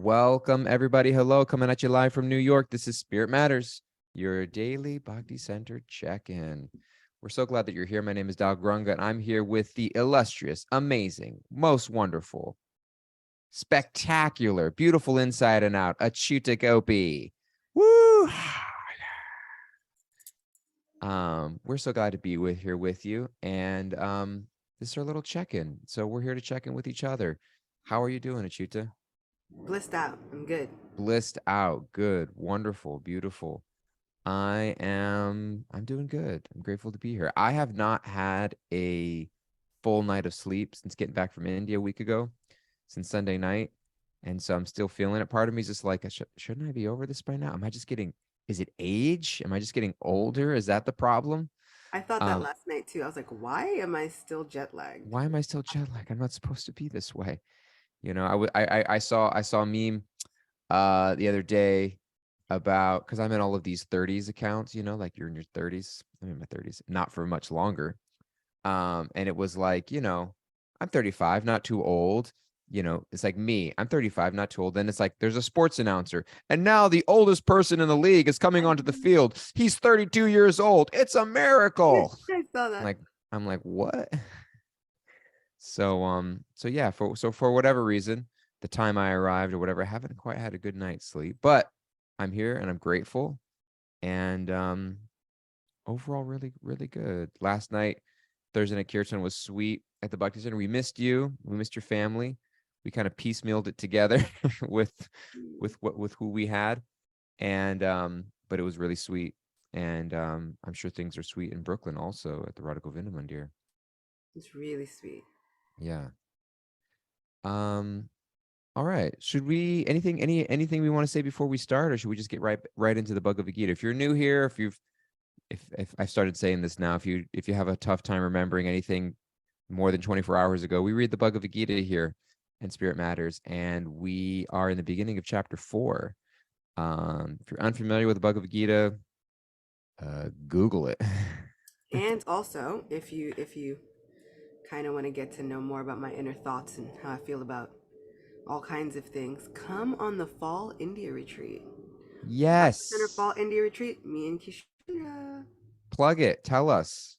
Welcome, everybody. Hello, coming at you live from New York. This is Spirit Matters, your daily Bhakti Center check-in. We're so glad that you're here. My name is Dal Grunga, and I'm here with the illustrious, amazing, most wonderful, spectacular, beautiful inside and out, Achyuta Gopi. Woo! We're so glad to be here with you, and this is our little check-in. So we're here to check in with each other. How are you doing, Achyuta? Blissed out. I'm good. Blissed out. Good. Wonderful. Beautiful. I'm doing good. I'm grateful to be here. I have not had a full night of sleep since getting back from India a week ago, since Sunday night. And so I'm still feeling it. Part of me is just like, shouldn't I be over this by now? Is it age? Am I just getting older? Is that the problem? I thought that Um, last night too. I was like, why am I still jet lagged? why am I still jet lagged? I'm not supposed to be this way. You know, I saw a meme the other day about, because I'm in all of these 30s accounts, you know, like you're in your 30s. I'm in my 30s, not for much longer. And it was like, you know, I'm 35, not too old. You know, it's like me, I'm 35, not too old. Then it's like there's a sports announcer, and now the oldest person in the league is coming onto the field. He's 32 years old. It's a miracle. I saw I'm that. like, I'm like, what? So yeah, for whatever reason, the time I arrived or whatever, I haven't quite had a good night's sleep, but I'm here and I'm grateful. And overall, really, really good. Last night, Thursday night Kirtan was sweet at the Bhakti Center. We missed you. We missed your family. We kind of piecemealed it together with who we had. And but it was really sweet. And I'm sure things are sweet in Brooklyn also at the Radha Govinda Mandir. It's really sweet. Yeah. Um, all right. Should we anything we want to say before we start, or should we just get right into the Bhagavad Gita? If you're new here, if I've started saying this now, if you have a tough time remembering anything more than 24 hours ago, we read the Bhagavad Gita here in Spirit Matters, and we are in the beginning of chapter 4. If you're unfamiliar with the Bhagavad Gita, Google it. And also, if you kind of want to get to know more about my inner thoughts and how I feel about all kinds of things, come on the fall India retreat. Bhakti Center Yes. Fall India retreat, me and Kishore. Plug it. Tell us.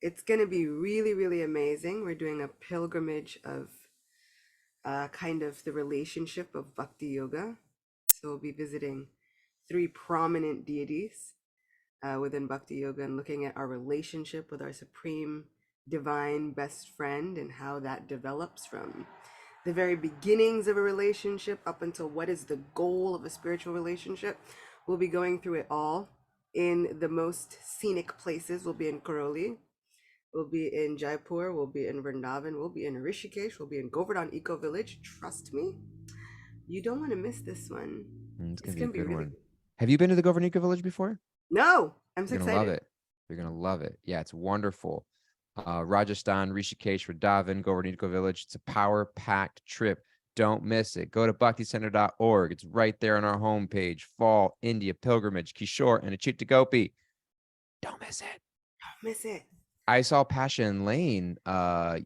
It's gonna be really, really amazing. We're doing a pilgrimage of kind of the relationship of Bhakti Yoga. So we'll be visiting three prominent deities within Bhakti Yoga and looking at our relationship with our supreme divine best friend and how that develops from the very beginnings of a relationship up until what is the goal of a spiritual relationship. We'll be going through it all in the most scenic places. We'll be in Karoli, we'll be in Jaipur, we'll be in Vrindavan, we'll be in Rishikesh, we'll be in Govardhan Eco Village. Trust me, you don't want to miss this one. It's It's gonna be a gonna be good really one. good. Have you been to the Governica village before? No, I'm so You're gonna love excited. it. You're gonna love it. Yeah, it's wonderful. Rajasthan, Rishikesh, Vrindavan, Governica village. It's a power-packed trip. Don't miss it. Go to bhakticenter.org. It's right there on our homepage. Fall India Pilgrimage, Kishore, and Achyuta Gopi. Don't miss it. Don't miss it. I saw Passion Lane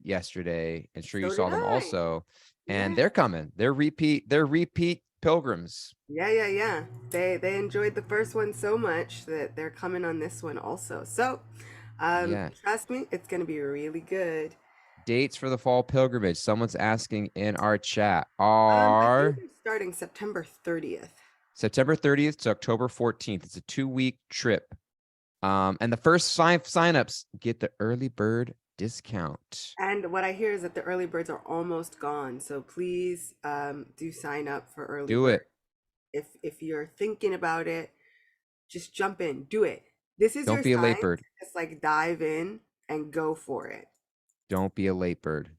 yesterday, and sure you So saw did them I. also. And Yeah. they're coming. They're repeat pilgrims. Yeah. They enjoyed the first one so much that they're coming on this one also. So, Yeah. trust me, it's gonna be really good. Dates for the fall pilgrimage. Someone's asking in our chat I think are they're starting September 30th. September 30th to October 14th. It's a 2-week trip. And the first signups get the early bird discount. And what I hear is that the early birds are almost gone. So please do sign up for early Do bird. it. If you're thinking about it, just jump in, do it. This is Don't your be a sign late bird. to just like dive in and go for it. Don't be a late bird.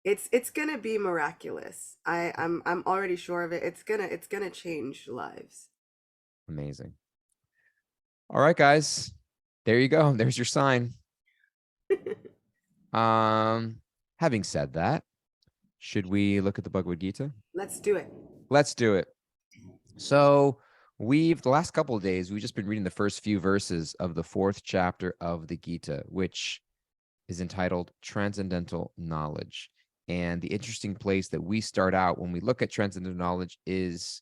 It's gonna be miraculous. I'm already sure of it. It's gonna change lives. Amazing. All right, guys. There you go. There's your sign. Having said that, should we look at the Bhagavad Gita? Let's do it. Let's do it. So the last couple of days, we've just been reading the first few verses of the 4th chapter of the Gita, which is entitled Transcendental Knowledge. And the interesting place that we start out when we look at transcendental knowledge is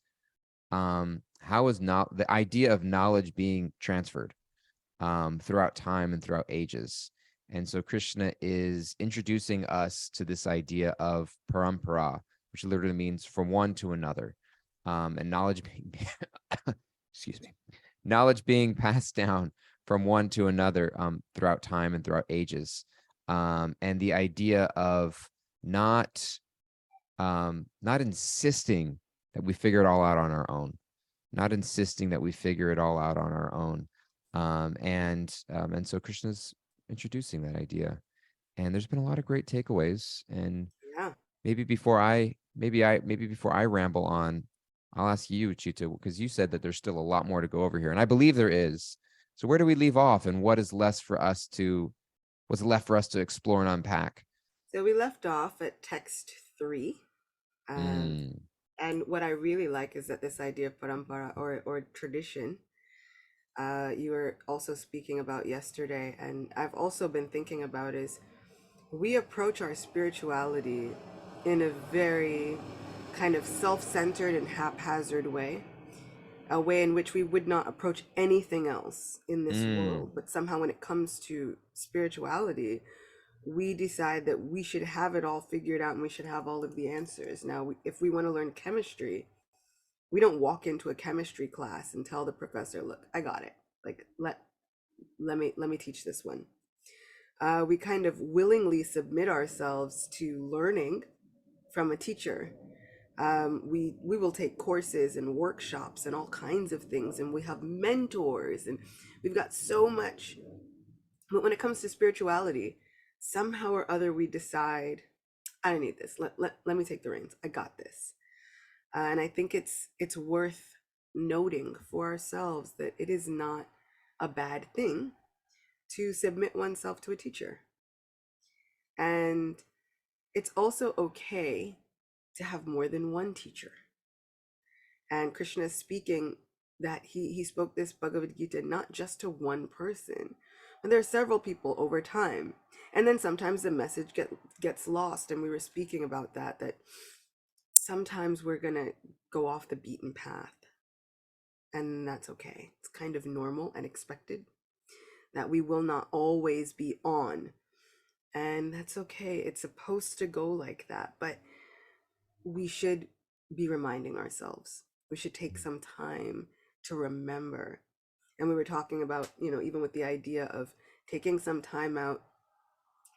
how is not the idea of knowledge being transferred throughout time and throughout ages. And so Krishna is introducing us to this idea of parampara, which literally means from one to another, and knowledge being, excuse me, knowledge being passed down from one to another throughout time and throughout ages. And the idea of not not insisting that we figure it all out on our own, not insisting that we figure it all out on our own. And so Krishna's introducing that idea, and there's been a lot of great takeaways. And Yeah. maybe before I ramble on, I'll ask you, Chita, because you said that there's still a lot more to go over here, and I believe there is. So where do we leave off, and what's left for us to explore and unpack? So we left off at text 3. Um, Mm, and what I really like is that this idea of parampara or tradition, you were also speaking about yesterday, and I've also been thinking about is we approach our spirituality in a very kind of self-centered and haphazard way, a way in which we would not approach anything else in this mm, world. But somehow, when it comes to spirituality, we decide that we should have it all figured out and we should have all of the answers. Now, if we want to learn chemistry, we don't walk into a chemistry class and tell the professor, "Look, I got it. Like, let me teach this one." We kind of willingly submit ourselves to learning from a teacher. We will take courses and workshops and all kinds of things, and we have mentors, and we've got so much. But when it comes to spirituality, somehow or other we decide, I don't need this. Let me take the reins. I got this. And I think it's worth noting for ourselves that it is not a bad thing to submit oneself to a teacher. And it's also okay to have more than one teacher. And Krishna is speaking that he spoke this Bhagavad Gita not just to one person, but there are several people over time. And then sometimes the message gets lost. And we were speaking about that sometimes we're going to go off the beaten path. And that's okay. It's kind of normal and expected that we will not always be on. And that's okay. It's supposed to go like that. But we should be reminding ourselves. We should take some time to remember. And we were talking about, even with the idea of taking some time out,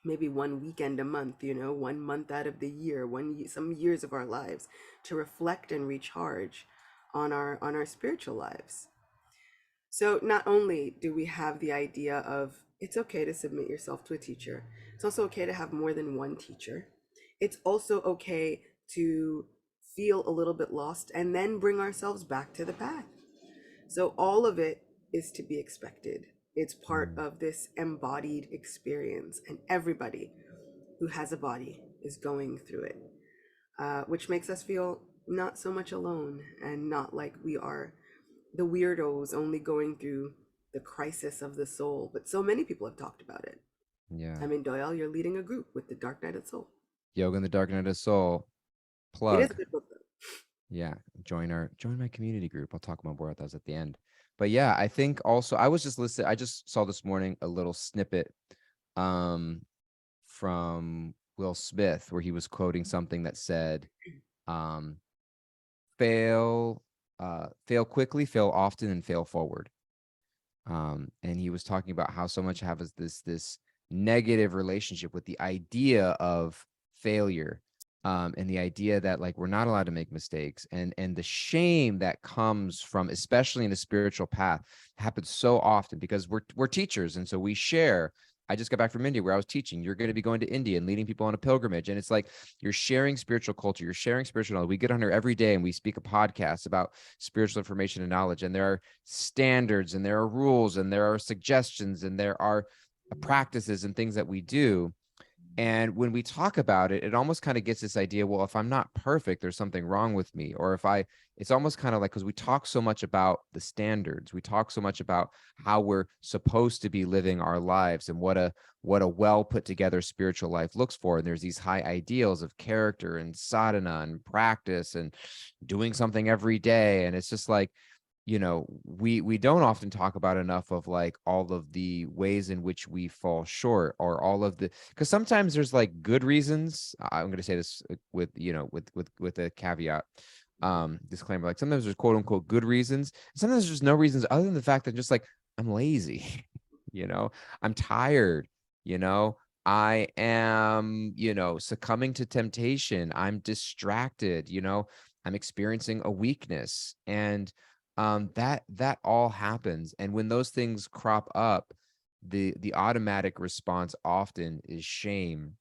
maybe one weekend a month, 1 month out of the year, some years of our lives, to reflect and recharge on our spiritual lives. So not only do we have the idea of it's okay to submit yourself to a teacher, it's also okay to have more than one teacher. It's also okay to feel a little bit lost and then bring ourselves back to the path. So all of it is to be expected. It's part mm. of this embodied experience, and everybody who has a body is going through it, which makes us feel not so much alone and not like we are the weirdos only going through the crisis of the soul. But so many people have talked about it. Yeah. I mean, Doyle, you're leading a group with the Dark Night of Soul. Yoga in the Dark Night of Soul. It is Plug. a good book, though. Yeah. Join my community group. I'll talk more about those at the end. But yeah, I think also I was just listening. I just saw this morning a little snippet um from Will Smith where he was quoting something that said, um, fail, fail quickly, fail often, and fail forward. And he was talking about how so much have this negative relationship with the idea of failure, and the idea that like we're not allowed to make mistakes, and the shame that comes from, especially in a spiritual path, happens so often because we're teachers, and so we share. I just got back from India where I was teaching. You're going to be going to India and leading people on a pilgrimage. And it's like you're sharing spiritual culture, you're sharing spiritual knowledge. We get on here every day and we speak a podcast about spiritual information and knowledge. And there are standards and there are rules and there are suggestions and there are practices and things that we do. And when we talk about it, it almost kind of gets this idea, well, if I'm not perfect, there's something wrong with me. Or if I, it's almost kind of like, because we talk so much about the standards, we talk so much about how we're supposed to be living our lives and what a well put together spiritual life looks for. And there's these high ideals of character and sadhana and practice and doing something every day. And it's just like, we don't often talk about enough of like all of the ways in which we fall short, or all of the, because sometimes there's like good reasons. I'm going to say this with with a caveat, disclaimer, like sometimes there's quote unquote good reasons, sometimes there's no reasons other than the fact that just like I'm lazy, you know I'm tired, you know I am, succumbing to temptation, I'm distracted, I'm experiencing a weakness. And that all happens. And when those things crop up, the automatic response often is shame,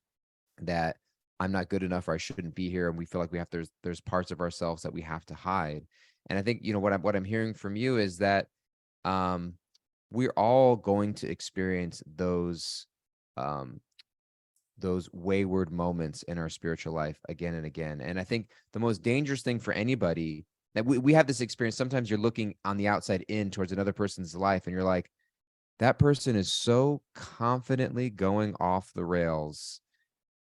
that I'm not good enough or I shouldn't be here. And we feel like we have, there's parts of ourselves that we have to hide. And I think, what I'm hearing from you is that um we're all going to experience um those wayward moments in our spiritual life again and again. And I think the most dangerous thing for anybody, that we have this experience, sometimes you're looking on the outside in towards another person's life and you're like, that person is so confidently going off the rails,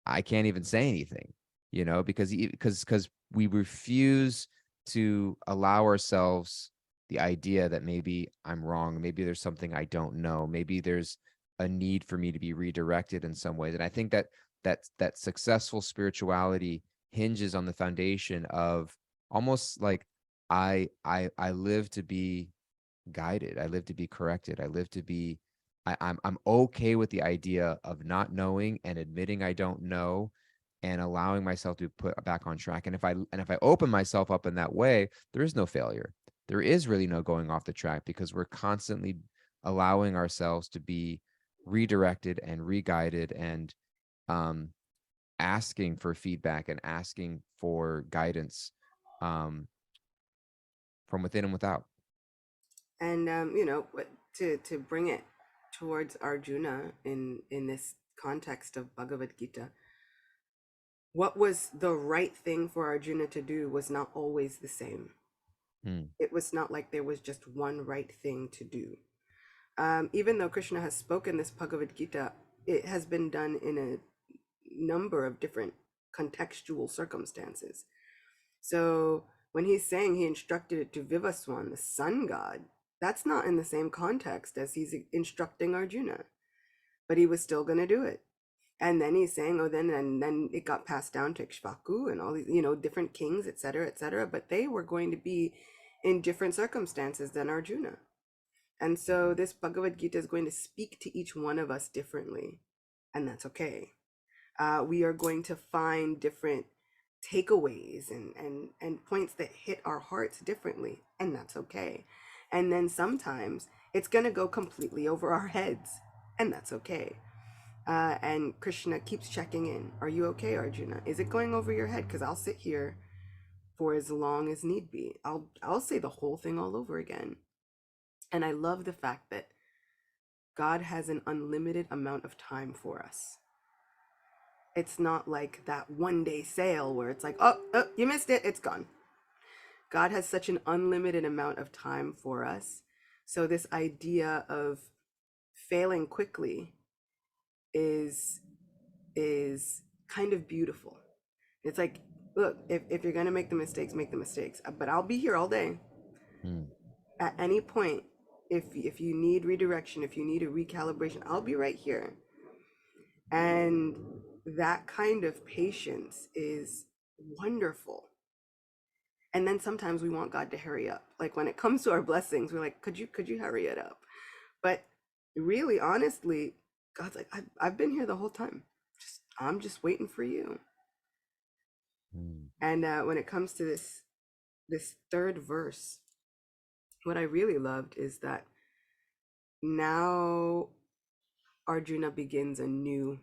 I can't even say anything, because we refuse to allow ourselves the idea that maybe I'm wrong, maybe there's something I don't know, maybe there's a need for me to be redirected in some ways. And I think that successful spirituality hinges on the foundation of almost like I live to be guided. I live to be corrected. I live to be I'm okay with the idea of not knowing and admitting I don't know and allowing myself to put back on track. And if I open myself up in that way, there is no failure. There is really no going off the track, because we're constantly allowing ourselves to be redirected and re-guided, and um asking for feedback and asking for guidance, um from within and without. And to bring it towards Arjuna in this context of Bhagavad Gita, what was the right thing for Arjuna to do was not always the same. Hmm. It was not like there was just one right thing to do. Even though Krishna has spoken this Bhagavad Gita, it has been done in a number of different contextual circumstances. So when he's saying he instructed it to Vivaswan, the sun god, that's not in the same context as he's instructing Arjuna, but he was still going to do it. And then he's saying, oh, then it got passed down to Ikshvaku and all these, different kings, etc., etc. But they were going to be in different circumstances than Arjuna. And so this Bhagavad Gita is going to speak to each one of us differently, and that's okay. We are going to find different takeaways and points that hit our hearts differently, and that's okay. And then sometimes it's going to go completely over our heads, and that's okay. And Krishna keeps checking in. Are you okay, Arjuna? Is it going over your head? Because I'll sit here for as long as need be. I'll say the whole thing all over again. And I love the fact that God has an unlimited amount of time for us. It's not like that 1 day sale where it's like, oh, you missed it, it's gone. God has such an unlimited amount of time for us. So this idea of failing quickly is is kind of beautiful. It's like, look, if you're gonna make the mistakes, make the mistakes. But I'll be here all day. Hmm. At any point, if you need redirection, if you need a recalibration, I'll be right here. And that kind of patience is wonderful. And then sometimes we want God to hurry up. Like when it comes to our blessings, we're like, could you hurry it up? But really, honestly, God's like, I've been here the whole time. I'm just waiting for you. Hmm. And when it comes to this third verse, what I really loved is that now Arjuna begins a new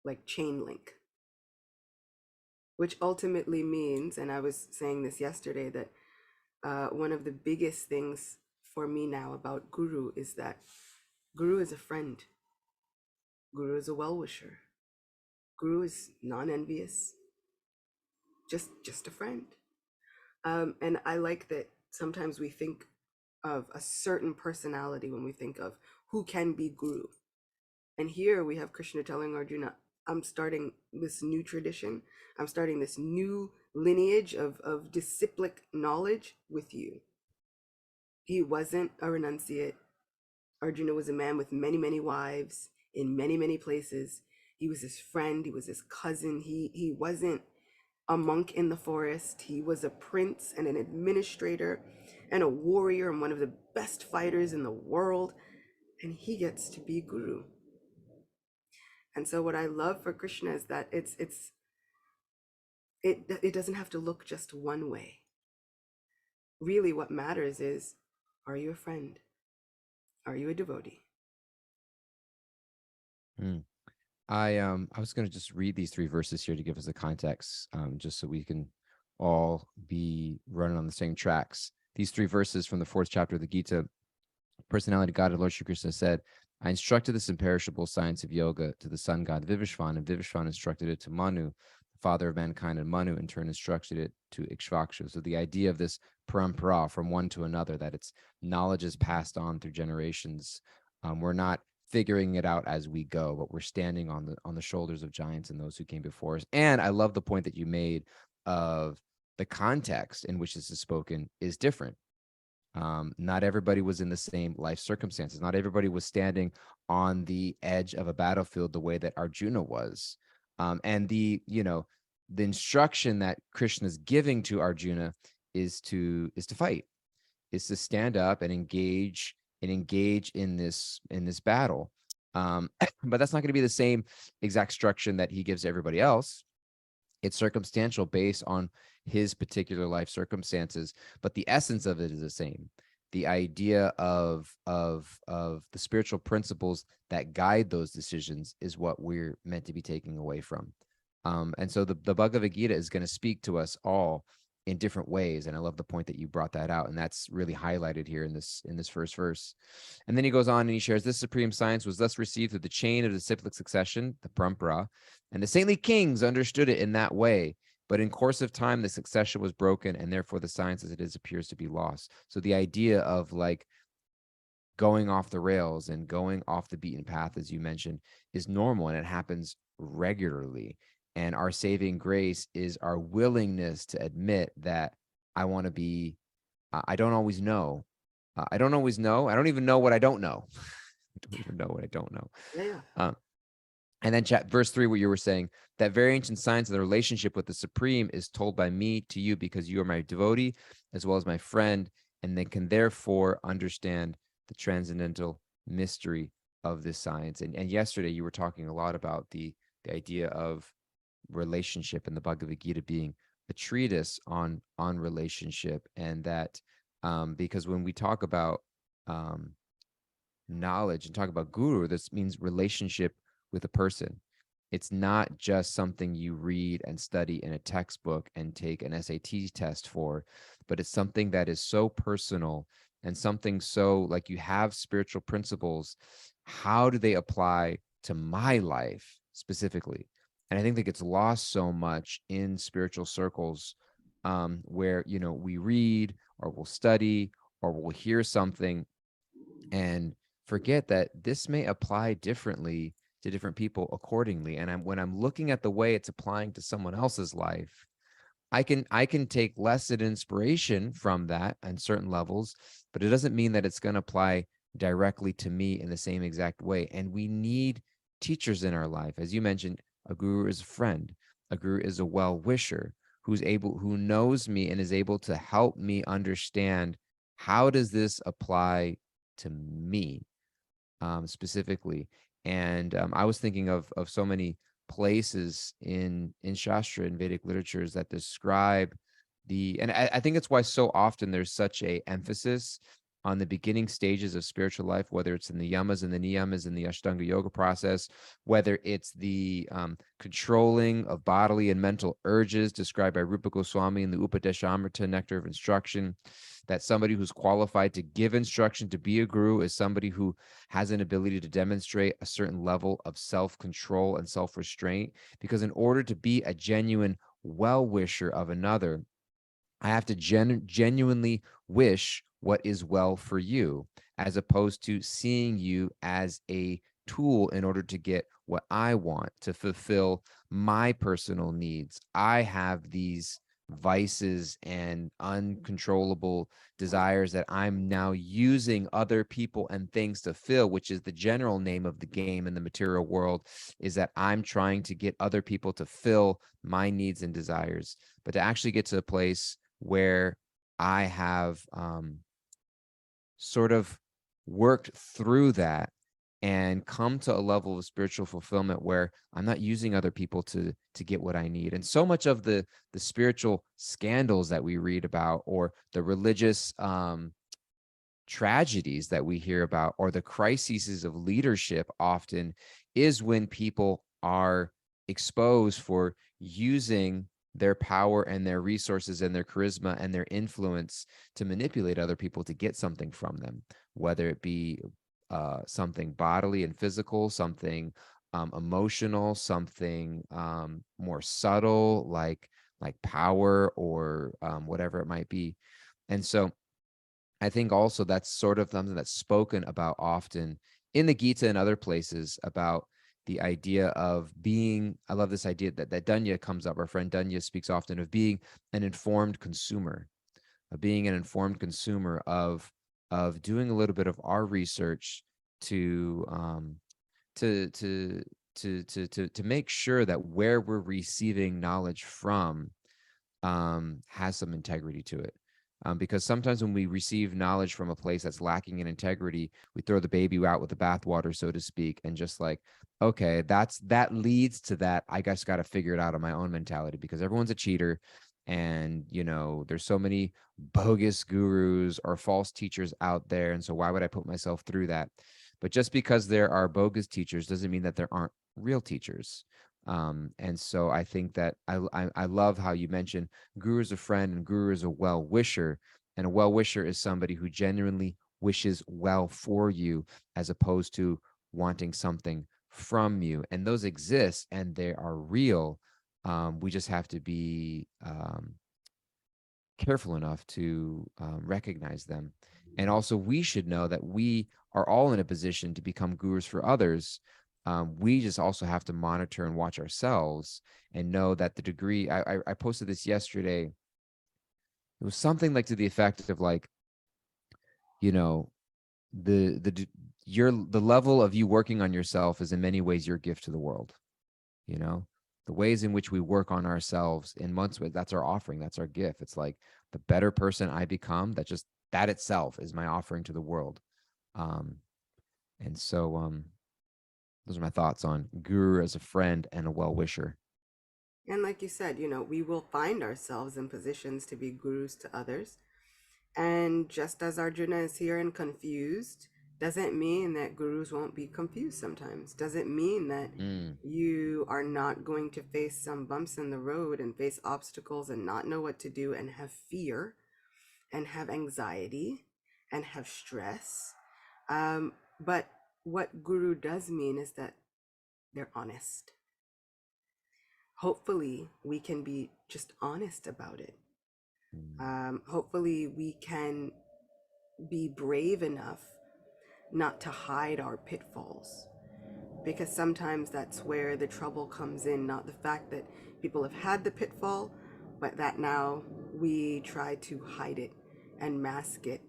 like chain link, which ultimately means, and I was saying this yesterday, that one of the biggest things for me now about Guru is that Guru is a friend, Guru is a well wisher, Guru is non-envious, just a friend. And I like that sometimes we think of a certain personality when we think of who can be Guru. And here we have Krishna telling Arjuna, I'm starting this new tradition. I'm starting this new lineage of disciplic knowledge with you. He wasn't a renunciate. Arjuna was a man with many, many wives in many, many places. He was his friend. He was his cousin. He wasn't a monk in the forest. He was a prince and an administrator and a warrior and one of the best fighters in the world. And he gets to be guru. And so what I love for Krishna is that it doesn't have to look just one way. Really what matters is, are you a friend? Are you a devotee? Mm. I was going to just read these 3 verses here to give us a context, just so we can all be running on the same tracks. These 3 verses from the 4th chapter of the Gita, personality God of Lord Shri Krishna said, I instructed this imperishable science of yoga to the sun god Vivishvan, and Vivishvan instructed it to Manu, the father of mankind, and Manu in turn instructed it to Ikshvaku. So the idea of this parampara from one to another, that its knowledge is passed on through generations. We're not figuring it out as we go, but we're standing on the shoulders of giants and those who came before us. And I love the point that you made of the context in which this is spoken is different. Not everybody was in the same life circumstances. Not everybody was standing on the edge of a battlefield the way that Arjuna was. And the instruction that Krishna is giving to Arjuna is to fight, is to stand up and engage in this battle. But that's not going to be the same exact instruction that he gives to everybody else. It's circumstantial based on his particular life circumstances, but the essence of it is the same. The idea of the spiritual principles that guide those decisions is what we're meant to be taking away from. And so the Bhagavad Gita is going to speak to us all in different ways. And I love the point that you brought that out. And that's really highlighted here in this first verse. And then he goes on and he shares, this supreme science was thus received through the chain of the cyclic succession, the parampara, and the saintly kings understood it in that way. But in course of time, the succession was broken, and therefore the science as it is appears to be lost. So the idea of like going off the rails and going off the beaten path, as you mentioned, is normal, and it happens regularly. And our saving grace is our willingness to admit that I want to be, I don't always know. I don't always know. I don't even know what I don't know. I don't even know what I don't know. Yeah. And then verse 3, what you were saying, that very ancient science of the relationship with the Supreme is told by me to you because you are my devotee as well as my friend, and they can therefore understand the transcendental mystery of this science. And yesterday you were talking a lot about the idea of relationship and the Bhagavad Gita being a treatise on relationship, and that because when we talk about knowledge and talk about guru, this means relationship with a person. It's not just something you read and study in a textbook and take an SAT test for, but it's something that is so personal and something so like you have spiritual principles. How do they apply to my life specifically? And I think that gets lost so much in spiritual circles, where, we read or we'll study or we'll hear something and forget that this may apply differently to different people accordingly. And when I'm looking at the way it's applying to someone else's life, I can take lesson inspiration from that on certain levels, but it doesn't mean that it's going to apply directly to me in the same exact way. And we need teachers in our life. As you mentioned, a guru is a friend. A guru is a well-wisher who knows me and is able to help me understand, how does this apply to me specifically. And I was thinking of so many places in Shastra and Vedic literatures that describe and I think it's why so often there's such a emphasis on the beginning stages of spiritual life, whether it's in the yamas and the niyamas in the Ashtanga yoga process, whether it's the controlling of bodily and mental urges described by Rupa Goswami in the Upadeshamrita Nectar of Instruction, that somebody who's qualified to give instruction, to be a guru, is somebody who has an ability to demonstrate a certain level of self-control and self-restraint. Because in order to be a genuine well-wisher of another, I have to genuinely wish what is well for you, as opposed to seeing you as a tool in order to get what I want, to fulfill my personal needs. I have these vices and uncontrollable desires that I'm now using other people and things to fill, which is the general name of the game in the material world, is that I'm trying to get other people to fill my needs and desires. But to actually get to a place where I have sort of worked through that and come to a level of spiritual fulfillment where I'm not using other people to get what I need. And so much of the spiritual scandals that we read about, or the religious tragedies that we hear about, or the crises of leadership, often is when people are exposed for using their power and their resources and their charisma and their influence to manipulate other people to get something from them, whether it be something bodily and physical, something emotional, something more subtle, like power, or whatever it might be. And so I think also that's sort of something that's spoken about often in the Gita and other places, about the idea of being, I love this idea that Dunya comes up, our friend Dunya speaks often of being an informed consumer, of being an informed consumer, of doing a little bit of our research to to to to make sure that where we're receiving knowledge from has some integrity to it. Because sometimes when we receive knowledge from a place that's lacking in integrity, we throw the baby out with the bathwater, so to speak, and just like, okay, that leads to that. I guess got to figure it out on my own mentality, because everyone's a cheater, and there's so many bogus gurus or false teachers out there, and so why would I put myself through that? But just because there are bogus teachers doesn't mean that there aren't real teachers. And so I think that I love how you mentioned guru is a friend and guru is a well wisher. And a well wisher is somebody who genuinely wishes well for you, as opposed to wanting something from you. And those exist and they are real. We just have to be careful enough to recognize them. And also, we should know that we are all in a position to become gurus for others. We just also have to monitor and watch ourselves, and know that the degree, I posted this yesterday. It was something like to the effect of like, you know, the the level of you working on yourself is in many ways your gift to the world. you know the ways in which we work on ourselves in months with, that's our offering, that's our gift. It's like the better person I become, that itself is my offering to the world. Um and so those are my thoughts on guru as a friend and a well-wisher. And like you said, we will find ourselves in positions to be gurus to others. And just as Arjuna is here and confused, doesn't mean that gurus won't be confused sometimes. Doesn't mean that Mm. you are not going to face some bumps in the road and face obstacles and not know what to do and have fear and have anxiety and have stress. But what guru does mean is that they're honest. Hopefully, we can be just honest about it. Mm. Hopefully, we can be brave enough not to hide our pitfalls, because sometimes that's where the trouble comes in, not the fact that people have had the pitfall, but that now we try to hide it and mask it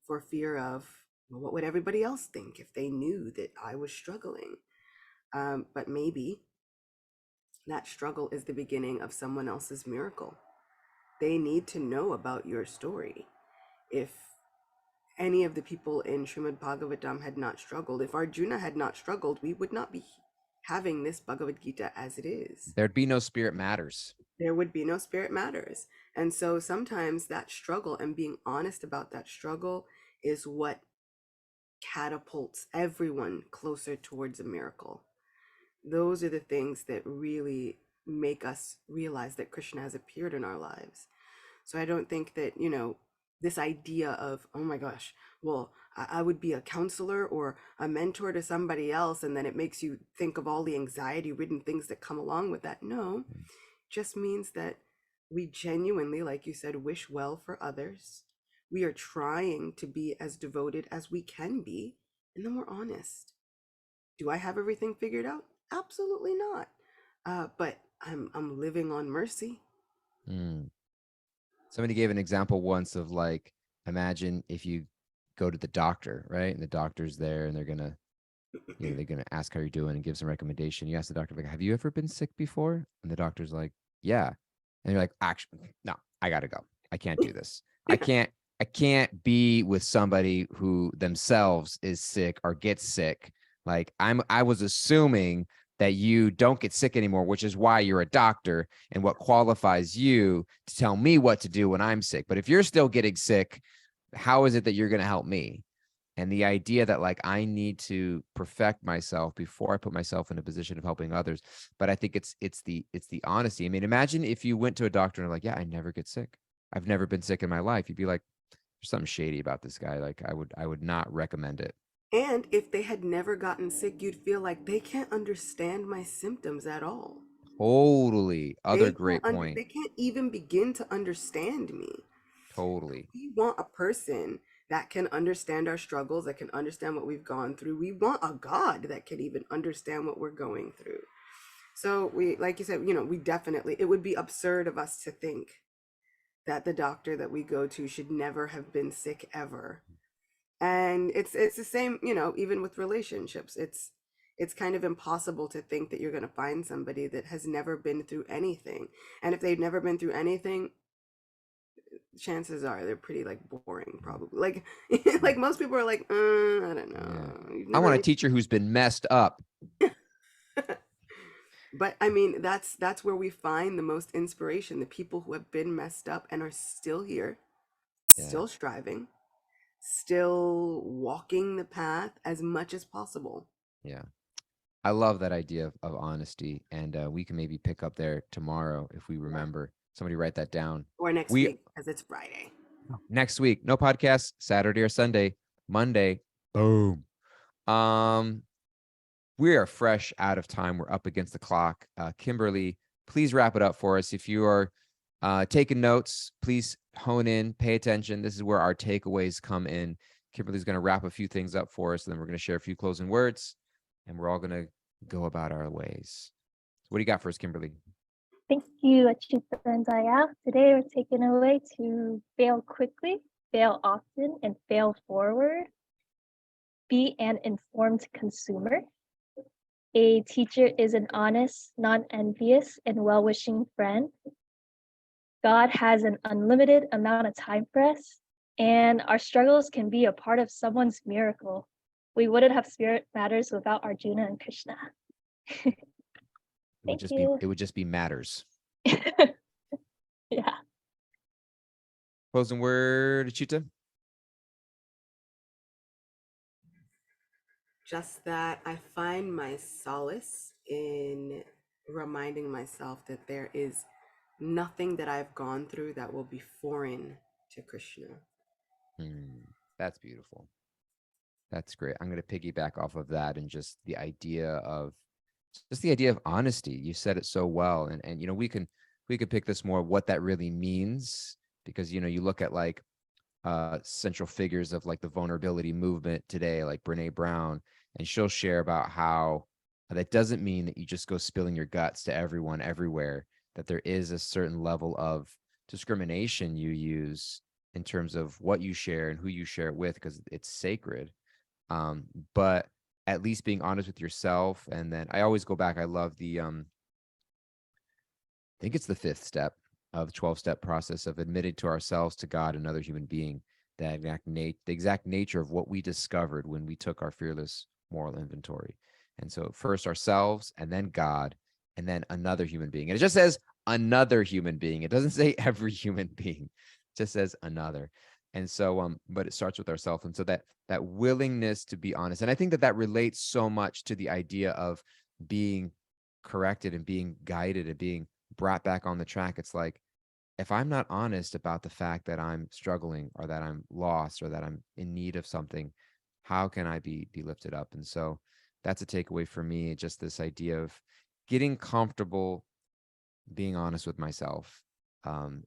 for fear of, well, what would everybody else think if they knew that I was struggling? But maybe that struggle is the beginning of someone else's miracle. They need to know about your story. If any of the people in Srimad Bhagavatam had not struggled, if Arjuna had not struggled, we would not be having this Bhagavad Gita as it is. There'd be no spirit matters. There would be no spirit matters. And so sometimes that struggle and being honest about that struggle is what catapults everyone closer towards a miracle. Those are the things that really make us realize that Krishna has appeared in our lives. So I don't think that, this idea of, oh my gosh, well, I would be a counselor or a mentor to somebody else, and then it makes you think of all the anxiety ridden things that come along with that. No, just means that we genuinely, like you said, wish well for others. We are trying to be as devoted as we can be, and then we're honest. Do I have everything figured out? Absolutely not. But I'm living on mercy. Mm. Somebody gave an example once of like, imagine if you go to the doctor, right? And the doctor's there and they're gonna, they're gonna ask how you're doing and give some recommendation. You ask the doctor, like, have you ever been sick before? And the doctor's like, yeah. And you're like, actually, no, I gotta go. I can't do this. Yeah. I can't be with somebody who themselves is sick or gets sick. Like I was assuming that you don't get sick anymore, which is why you're a doctor and what qualifies you to tell me what to do when I'm sick. But if you're still getting sick, how is it that you're going to help me? And the idea that like I need to perfect myself before I put myself in a position of helping others. But I think it's the honesty. I mean, imagine if you went to a doctor and like, yeah, I never get sick. I've never been sick in my life. You'd be like, there's something shady about this guy. Like I would not recommend it. And if they had never gotten sick, you'd feel like they can't understand my symptoms at all. Totally. Other great point. They can't even begin to understand me. Totally. We want a person that can understand our struggles, that can understand what we've gone through. We want a God that can even understand what we're going through. So we, like you said, we definitely, it would be absurd of us to think that the doctor that we go to should never have been sick ever. And it's the same, even with relationships. It's kind of impossible to think that you're going to find somebody that has never been through anything. And if they've never been through anything, chances are they're pretty like boring, probably. Like like most people are like, I don't Yeah. know. You've I never want a really teacher who's been messed up. But I mean, that's where we find the most inspiration, the people who have been messed up and are still here, Yeah. still striving, still walking the path as much as possible. Yeah. I love that idea of honesty. And we can maybe pick up there tomorrow if we Yeah. remember. Somebody write that down. Or next We week, because it's Friday. next week, no podcast, Saturday or Sunday, Monday. Boom. Um, we are fresh out of time. We're up against the clock. Kimberly, please wrap it up for us. If you are taking notes, please hone in, pay attention. This is where our takeaways come in. Kimberly's going to wrap a few things up for us, and then we're going to share a few closing words, and we're all going to go about our ways. So what do you got for us, Kimberly? Thank you, Achita and Daya. Today we're taking away to fail quickly, fail often, and fail forward. Be an informed consumer. A teacher is an honest, non-envious, and well-wishing friend. God has an unlimited amount of time for us, and our struggles can be a part of someone's miracle. We wouldn't have Spirit Matters without Arjuna and Krishna. Thank you. It would just be matters. Yeah. Closing word, Achita? Just that I find my solace in reminding myself that there is nothing that I've gone through that will be foreign to Krishna. That's beautiful. That's great. I'm going to piggyback off of that and just the idea of honesty. You said it so well. And we could pick this more what that really means, because you look at like central figures of like the vulnerability movement today, like Brene Brown, and she'll share about how that doesn't mean that you just go spilling your guts to everyone everywhere, that there is a certain level of discrimination you use in terms of what you share and who you share it with, because it's sacred. But at least being honest with yourself. And then I always go back. I love the, I think it's the 5th step of the 12-step process of admitting to ourselves, to God, another human being, the exact nature of what we discovered when we took our fearless moral inventory. And so first ourselves, and then God, and then another human being. And it just says another human being. It doesn't say every human being. It just says another. And so, but it starts with ourselves. And so that willingness to be honest. And I think that relates so much to the idea of being corrected and being guided and being brought back on the track. It's like, if I'm not honest about the fact that I'm struggling or that I'm lost or that I'm in need of something, how can I be lifted up? And so that's a takeaway for me, just this idea of getting comfortable being honest with myself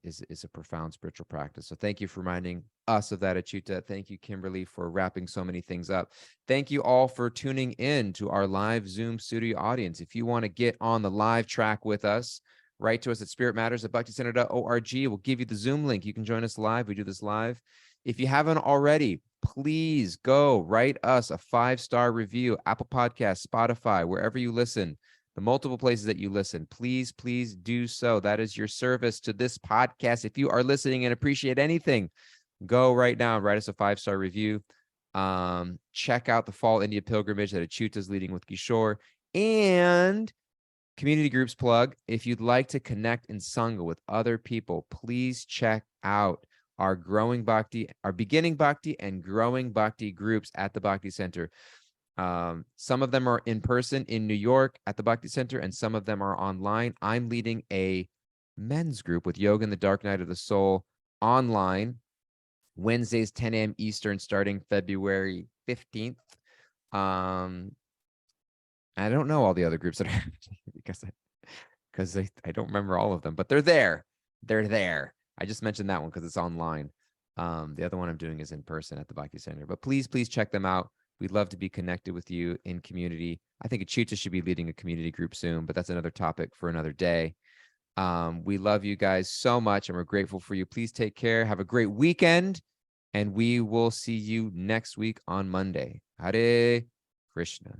is a profound spiritual practice. So thank you for reminding us of that, Achyuta. Thank you, Kimberly, for wrapping so many things up. Thank you all for tuning in to our live Zoom studio audience. If you want to get on the live track with us, write to us at spiritmatters@bhakticenter.org. We'll give you the Zoom link. You can join us live. We do this live. If you haven't already, please go write us a 5-star review, Apple Podcasts, Spotify, wherever you listen. The multiple places that you listen, please do so. That is your service to this podcast. If you are listening and appreciate anything, go right now and write us a 5-star review. Check out the Fall India Pilgrimage that Achyuta is leading with Kishore, and community groups plug. If you'd like to connect in Sangha with other people, please check out our Growing Bhakti, our Beginning Bhakti and Growing Bhakti groups at the Bhakti Center. Some of them are in person in New York at the Bhakti Center, and some of them are online. I'm leading a men's group with Yoga in the Dark Night of the Soul online, Wednesdays, 10 a.m. Eastern, starting February 15th. I don't know all the other groups that are because I don't remember all of them, but they're there. They're there. I just mentioned that one because it's online. The other one I'm doing is in person at the Bhakti Center, but please check them out. We'd love to be connected with you in community. I think Achyuta should be leading a community group soon, but that's another topic for another day. We love you guys so much, and we're grateful for you. Please take care. Have a great weekend, and we will see you next week on Monday. Hare Krishna.